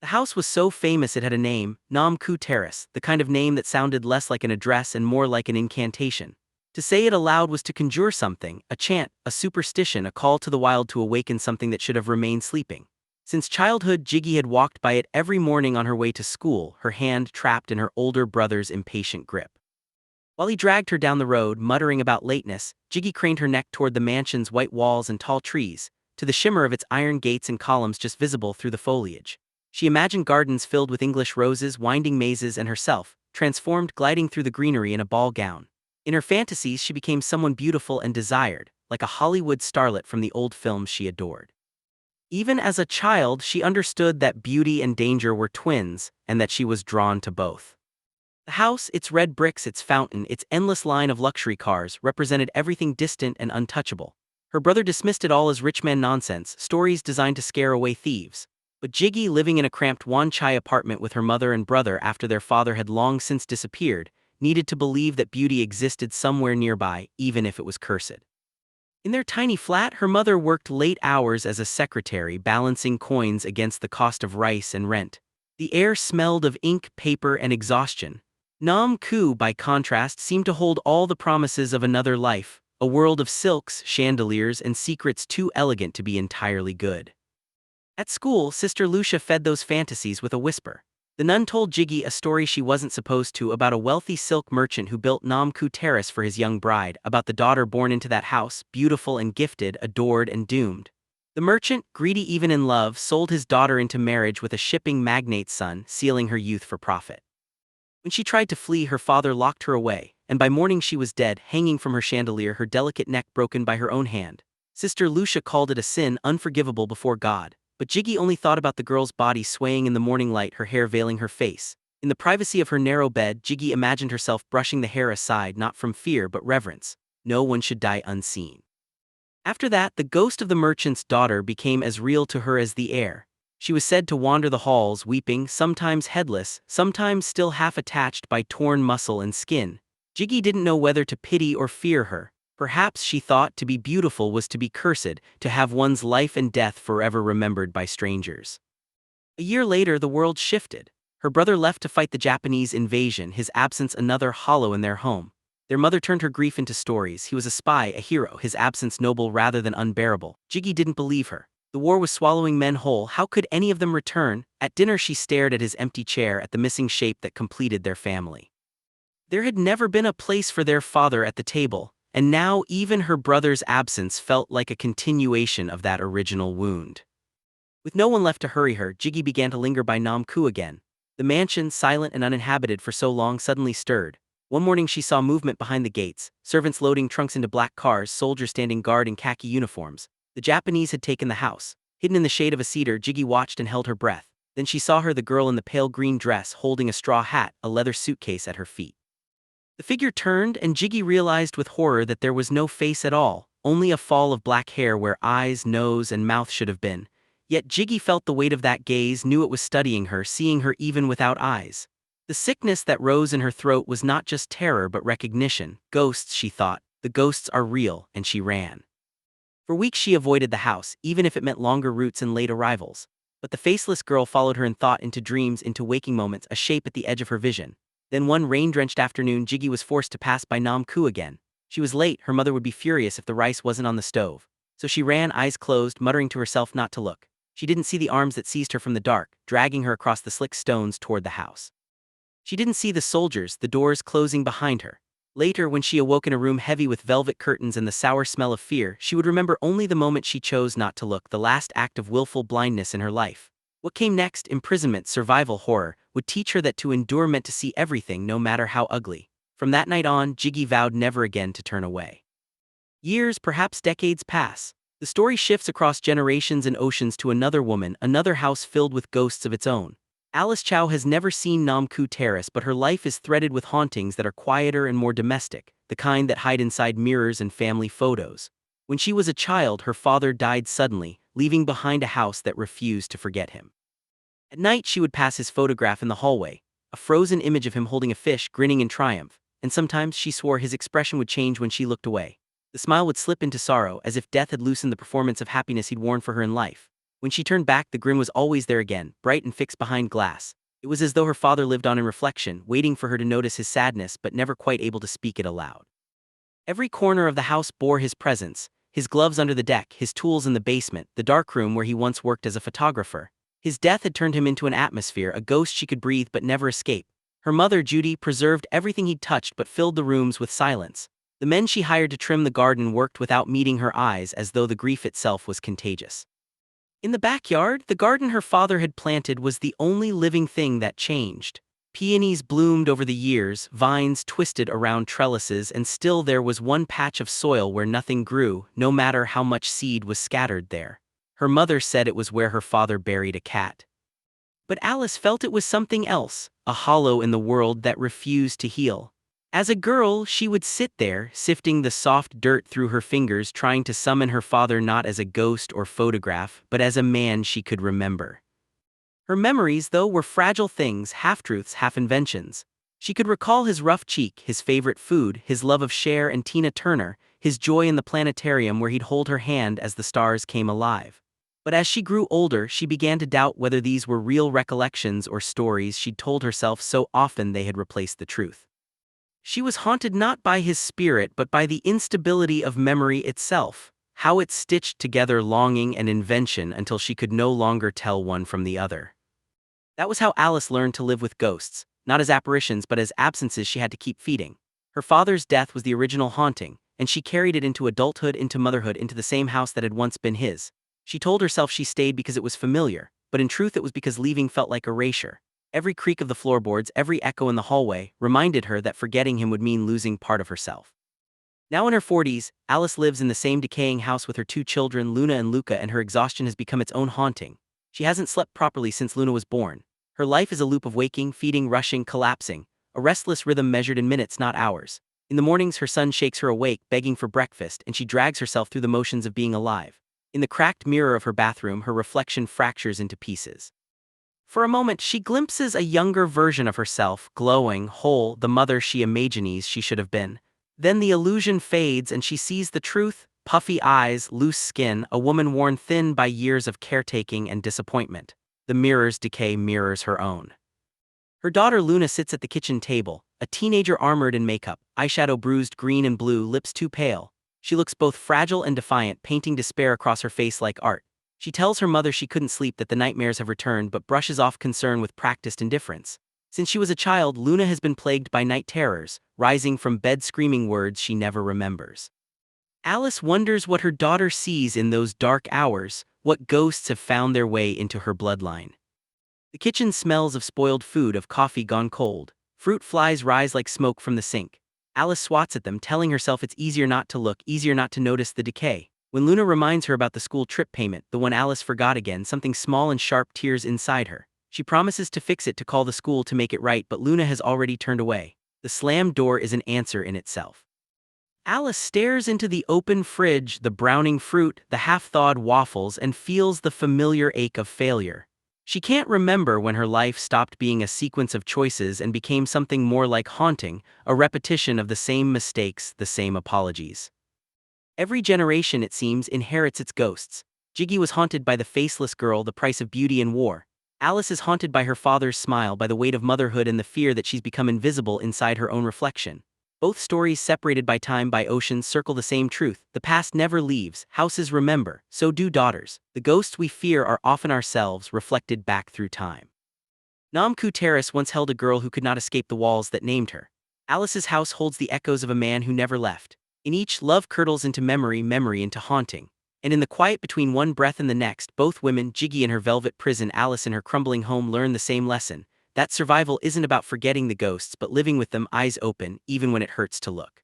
The house was so famous it had a name, Nam Ku Terrace, the kind of name that sounded less like an address and more like an incantation. To say it aloud was to conjure something, a chant, a superstition, a call to the wild to awaken something that should have remained sleeping. Since childhood, Jiggy had walked by it every morning on her way to school, her hand trapped in her older brother's impatient grip. While he dragged her down the road, muttering about lateness, Jiggy craned her neck toward the mansion's white walls and tall trees, to the shimmer of its iron gates and columns just visible through the foliage. She imagined gardens filled with English roses, winding mazes, and herself, transformed, gliding through the greenery in a ball gown. In her fantasies, she became someone beautiful and desired, like a Hollywood starlet from the old films she adored. Even as a child, she understood that beauty and danger were twins, and that she was drawn to both. The house, its red bricks, its fountain, its endless line of luxury cars, represented everything distant and untouchable. Her brother dismissed it all as rich man nonsense, stories designed to scare away thieves. But Jiggy, living in a cramped Wan Chai apartment with her mother and brother after their father had long since disappeared, needed to believe that beauty existed somewhere nearby, even if it was cursed. In their tiny flat, her mother worked late hours as a secretary, balancing coins against the cost of rice and rent. The air smelled of ink, paper, and exhaustion. Nam Ku, by contrast, seemed to hold all the promises of another life, a world of silks, chandeliers, and secrets too elegant to be entirely good. At school, Sister Lucia fed those fantasies with a whisper. The nun told Jiggy a story she wasn't supposed to about a wealthy silk merchant who built Nam Ku Terrace for his young bride, about the daughter born into that house, beautiful and gifted, adored and doomed. The merchant, greedy even in love, sold his daughter into marriage with a shipping magnate's son, sealing her youth for profit. When she tried to flee, her father locked her away, and by morning she was dead, hanging from her chandelier, her delicate neck broken by her own hand. Sister Lucia called it a sin unforgivable before God. But Jiggy only thought about the girl's body swaying in the morning light, her hair veiling her face. In the privacy of her narrow bed, Jiggy imagined herself brushing the hair aside, not from fear but reverence. No one should die unseen. After that, the ghost of the merchant's daughter became as real to her as the air. She was said to wander the halls, weeping, sometimes headless, sometimes still half attached by torn muscle and skin. Jiggy didn't know whether to pity or fear her. Perhaps she thought to be beautiful was to be cursed, to have one's life and death forever remembered by strangers. A year later, the world shifted. Her brother left to fight the Japanese invasion, his absence another hollow in their home. Their mother turned her grief into stories. He was a spy, a hero, his absence noble rather than unbearable. Jiggy didn't believe her. The war was swallowing men whole. How could any of them return? At dinner, she stared at his empty chair, at the missing shape that completed their family. There had never been a place for their father at the table. And now even her brother's absence felt like a continuation of that original wound. With no one left to hurry her, Jiggy began to linger by Nam Ku again. The mansion, silent and uninhabited for so long, suddenly stirred. One morning she saw movement behind the gates, servants loading trunks into black cars, soldiers standing guard in khaki uniforms. The Japanese had taken the house. Hidden in the shade of a cedar, Jiggy watched and held her breath. Then she saw her, the girl in the pale green dress, holding a straw hat, a leather suitcase at her feet. The figure turned, and Jiggy realized with horror that there was no face at all, only a fall of black hair where eyes, nose, and mouth should have been. Yet Jiggy felt the weight of that gaze, knew it was studying her, seeing her even without eyes. The sickness that rose in her throat was not just terror but recognition. Ghosts, she thought, the ghosts are real, and she ran. For weeks she avoided the house, even if it meant longer routes and late arrivals. But the faceless girl followed her in thought, into dreams, into waking moments, a shape at the edge of her vision. Then one rain-drenched afternoon, Jiggy was forced to pass by Nam Ku again. She was late, her mother would be furious if the rice wasn't on the stove. So she ran, eyes closed, muttering to herself not to look. She didn't see the arms that seized her from the dark, dragging her across the slick stones toward the house. She didn't see the soldiers, the doors closing behind her. Later, when she awoke in a room heavy with velvet curtains and the sour smell of fear, she would remember only the moment she chose not to look, the last act of willful blindness in her life. What came next, imprisonment, survival, horror, would teach her that to endure meant to see everything, no matter how ugly. From that night on, Jiggy vowed never again to turn away. Years, perhaps decades, pass. The story shifts across generations and oceans to another woman, another house filled with ghosts of its own. Alice Chow has never seen Nam Ku Terrace, but her life is threaded with hauntings that are quieter and more domestic, the kind that hide inside mirrors and family photos. When she was a child, her father died suddenly, leaving behind a house that refused to forget him. At night, she would pass his photograph in the hallway, a frozen image of him holding a fish, grinning in triumph, and sometimes she swore his expression would change when she looked away. The smile would slip into sorrow, as if death had loosened the performance of happiness he'd worn for her in life. When she turned back, the grin was always there again, bright and fixed behind glass. It was as though her father lived on in reflection, waiting for her to notice his sadness but never quite able to speak it aloud. Every corner of the house bore his presence, his gloves under the deck, his tools in the basement, the dark room where he once worked as a photographer. His death had turned him into an atmosphere, a ghost she could breathe but never escape. Her mother, Judy, preserved everything he'd touched but filled the rooms with silence. The men she hired to trim the garden worked without meeting her eyes, as though the grief itself was contagious. In the backyard, the garden her father had planted was the only living thing that changed. Peonies bloomed over the years, vines twisted around trellises, and still there was one patch of soil where nothing grew, no matter how much seed was scattered there. Her mother said it was where her father buried a cat. But Alice felt it was something else, a hollow in the world that refused to heal. As a girl, she would sit there, sifting the soft dirt through her fingers, trying to summon her father not as a ghost or photograph, but as a man she could remember. Her memories, though, were fragile things, half-truths, half-inventions. She could recall his rough cheek, his favorite food, his love of Cher and Tina Turner, his joy in the planetarium where he'd hold her hand as the stars came alive. But as she grew older, she began to doubt whether these were real recollections or stories she'd told herself so often they had replaced the truth. She was haunted not by his spirit but by the instability of memory itself, how it stitched together longing and invention until she could no longer tell one from the other. That was how Alice learned to live with ghosts, not as apparitions but as absences she had to keep feeding. Her father's death was the original haunting, and she carried it into adulthood, into motherhood, into the same house that had once been his. She told herself she stayed because it was familiar, but in truth it was because leaving felt like erasure. Every creak of the floorboards, every echo in the hallway, reminded her that forgetting him would mean losing part of herself. Now in her 40s, Alice lives in the same decaying house with her 2 children, Luna and Luca, and her exhaustion has become its own haunting. She hasn't slept properly since Luna was born. Her life is a loop of waking, feeding, rushing, collapsing, a restless rhythm measured in minutes, not hours. In the mornings, her son shakes her awake, begging for breakfast, and she drags herself through the motions of being alive. In the cracked mirror of her bathroom, her reflection fractures into pieces. For a moment, she glimpses a younger version of herself, glowing, whole, the mother she imagines she should have been. Then the illusion fades and she sees the truth: puffy eyes, loose skin, a woman worn thin by years of caretaking and disappointment. The mirror's decay mirrors her own. Her daughter Luna sits at the kitchen table, a teenager armored in makeup, eyeshadow bruised green and blue, lips too pale. She looks both fragile and defiant, painting despair across her face like art. She tells her mother she couldn't sleep, that the nightmares have returned, but brushes off concern with practiced indifference. Since she was a child, Luna has been plagued by night terrors, rising from bed screaming words she never remembers. Alice wonders what her daughter sees in those dark hours, what ghosts have found their way into her bloodline. The kitchen smells of spoiled food, of coffee gone cold. Fruit flies rise like smoke from the sink. Alice swats at them, telling herself it's easier not to look, easier not to notice the decay. When Luna reminds her about the school trip payment, the one Alice forgot again, something small and sharp tears inside her. She promises to fix it, to call the school to make it right, but Luna has already turned away. The slammed door is an answer in itself. Alice stares into the open fridge, the browning fruit, the half-thawed waffles, and feels the familiar ache of failure. She can't remember when her life stopped being a sequence of choices and became something more like haunting, a repetition of the same mistakes, the same apologies. Every generation, it seems, inherits its ghosts. Jiggy was haunted by the faceless girl, the price of beauty and war. Alice is haunted by her father's smile, by the weight of motherhood and the fear that she's become invisible inside her own reflection. Both stories, separated by time, by oceans, circle the same truth: the past never leaves, houses remember, so do daughters. The ghosts we fear are often ourselves, reflected back through time. Nam Ku Terrace once held a girl who could not escape the walls that named her. Alice's house holds the echoes of a man who never left. In each, love curdles into memory, memory into haunting. And in the quiet between one breath and the next, both women, Jiggy in her velvet prison, Alice in her crumbling home, learn the same lesson: that survival isn't about forgetting the ghosts but living with them, eyes open, even when it hurts to look.